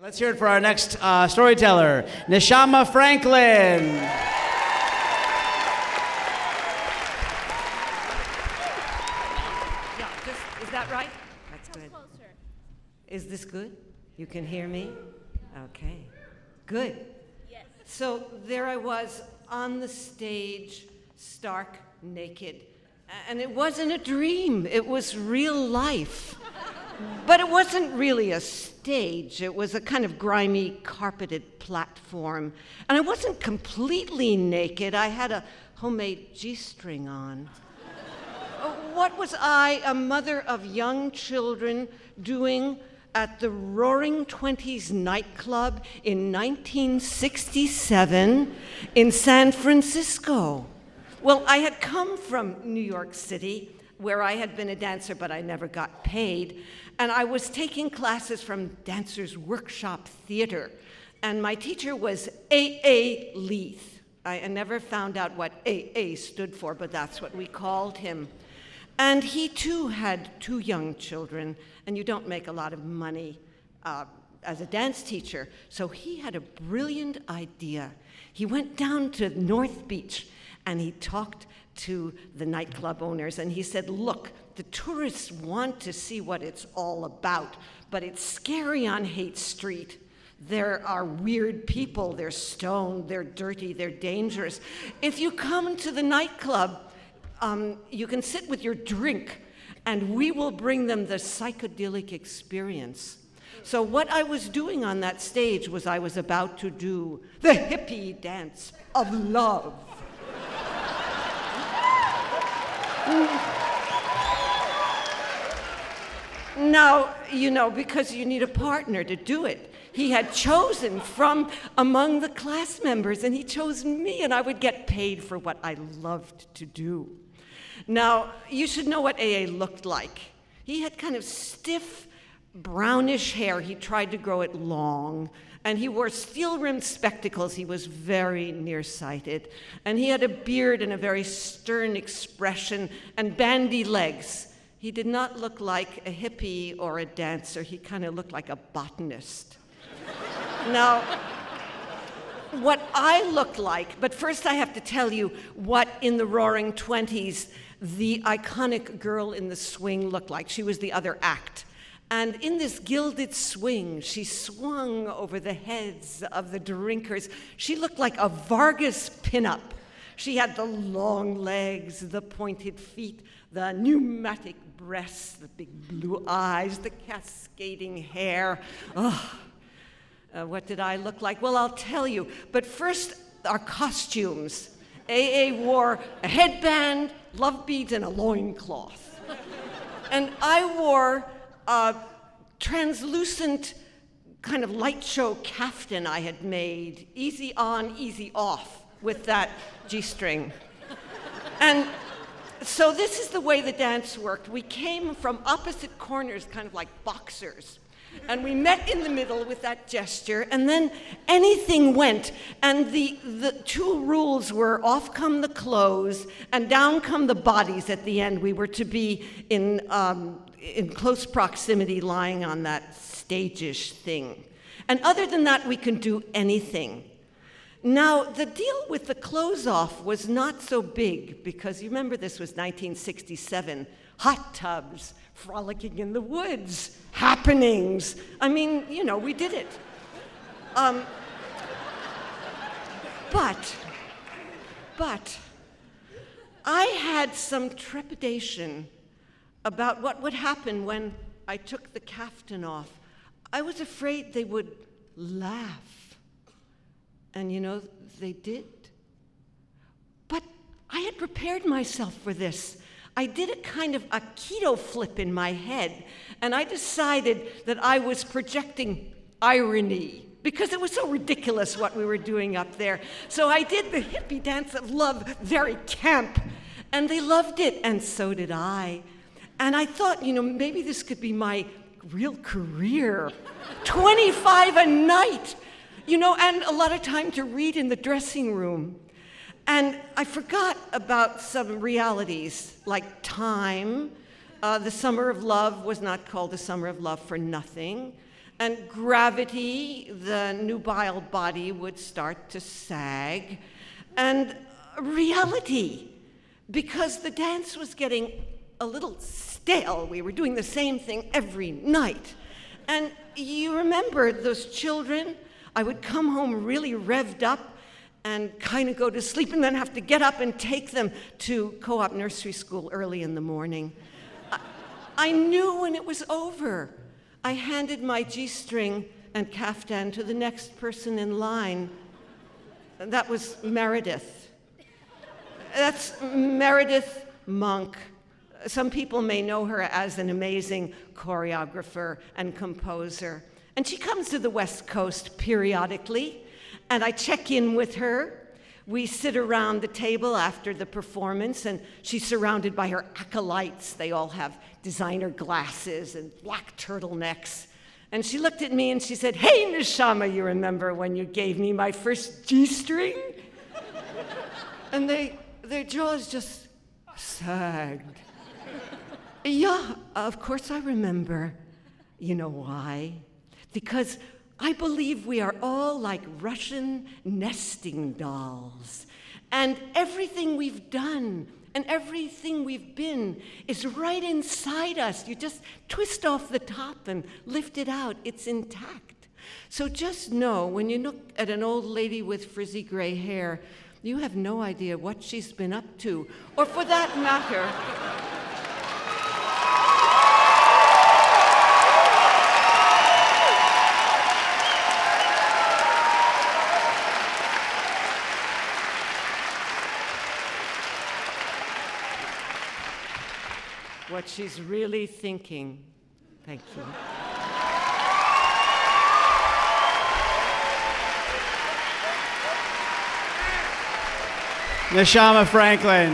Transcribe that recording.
Let's hear it for our next storyteller, Neshama Franklin. Yeah, is that right? That's good. Closer. Is this good? You can hear me? Okay. Good. Yes. So there I was on the stage, stark naked. And it wasn't a dream, it was real life. But it wasn't really a stage. It was a kind of grimy, carpeted platform. And I wasn't completely naked. I had a homemade G-string on. What was I, a mother of young children, doing at the Roaring Twenties nightclub in 1967 in San Francisco? Well, I had come from New York City, where I had been a dancer, but I never got paid. And I was taking classes from Dancers Workshop Theater. And my teacher was A.A. Leith. I never found out what A.A. stood for, but that's what we called him. And he too had 2 young children, and you don't make a lot of money as a dance teacher. So he had a brilliant idea. He went down to North Beach and he talked to the nightclub owners, and he said, look, the tourists want to see what it's all about, but it's scary on Haight Street. There are weird people, they're stoned, they're dirty, they're dangerous. If you come to the nightclub, you can sit with your drink, and we will bring them the psychedelic experience. So what I was doing on that stage was I was about to do the Hippie Dance of Love. Now, you know, because you need a partner to do it. He had chosen from among the class members, and he chose me, and I would get paid for what I loved to do. Now, you should know what A.A. looked like. He had kind of stiff, brownish hair. He tried to grow it long, and he wore steel-rimmed spectacles. He was very nearsighted, and he had a beard and a very stern expression and bandy legs. He did not look like a hippie or a dancer. He kind of looked like a botanist. Now, what I looked like, but first I have to tell you what in the Roaring Twenties the iconic girl in the swing looked like. She was the other act. And in this gilded swing, she swung over the heads of the drinkers. She looked like a Vargas pinup. She had the long legs, the pointed feet, the pneumatic breasts, the big blue eyes, the cascading hair. What did I look like? Well, I'll tell you. But first, our costumes. A.A. wore a headband, love beads, and a loincloth. And I wore a translucent kind of light show caftan I had made, easy on, easy off, with that G-string. And so this is the way the dance worked. We came from opposite corners, kind of like boxers. And we met in the middle with that gesture, and then anything went. And the 2 rules were off come the clothes and down come the bodies at the end. We were to be in close proximity lying on that stage-ish thing. And other than that, we can do anything. Now, the deal with the clothes off was not so big because you remember this was 1967. Hot tubs, frolicking in the woods, happenings. I mean, you know, we did it. But I had some trepidation about what would happen when I took the caftan off. I was afraid they would laugh. And you know, they did. But I had prepared myself for this. I did a kind of a keto flip in my head, and I decided that I was projecting irony because it was so ridiculous what we were doing up there. So I did the Hippie Dance of Love, very camp, and they loved it, and so did I. And I thought, you know, maybe this could be my real career. 25 a night, you know, and a lot of time to read in the dressing room. And I forgot about some realities, like time. The Summer of Love was not called the Summer of Love for nothing. And gravity, the nubile body would start to sag. And reality, because the dance was getting a little stale. We were doing the same thing every night. And you remember those children? I would come home really revved up and kind of go to sleep and then have to get up and take them to co-op nursery school early in the morning. I knew when it was over. I handed my G-string and kaftan to the next person in line. That was Meredith. That's Meredith Monk. Some people may know her as an amazing choreographer and composer. And she comes to the West Coast periodically, and I check in with her. We sit around the table after the performance, and she's surrounded by her acolytes. They all have designer glasses and black turtlenecks. And she looked at me and she said, "Hey, Neshama, you remember when you gave me my first G-string?" And their jaws just sagged. Yeah, of course I remember. You know why? Because I believe we are all like Russian nesting dolls. And everything we've done and everything we've been is right inside us. You just twist off the top and lift it out. It's intact. So just know, when you look at an old lady with frizzy gray hair, you have no idea what she's been up to. Or for that matter, what she's really thinking. Thank you. Neshama Franklin.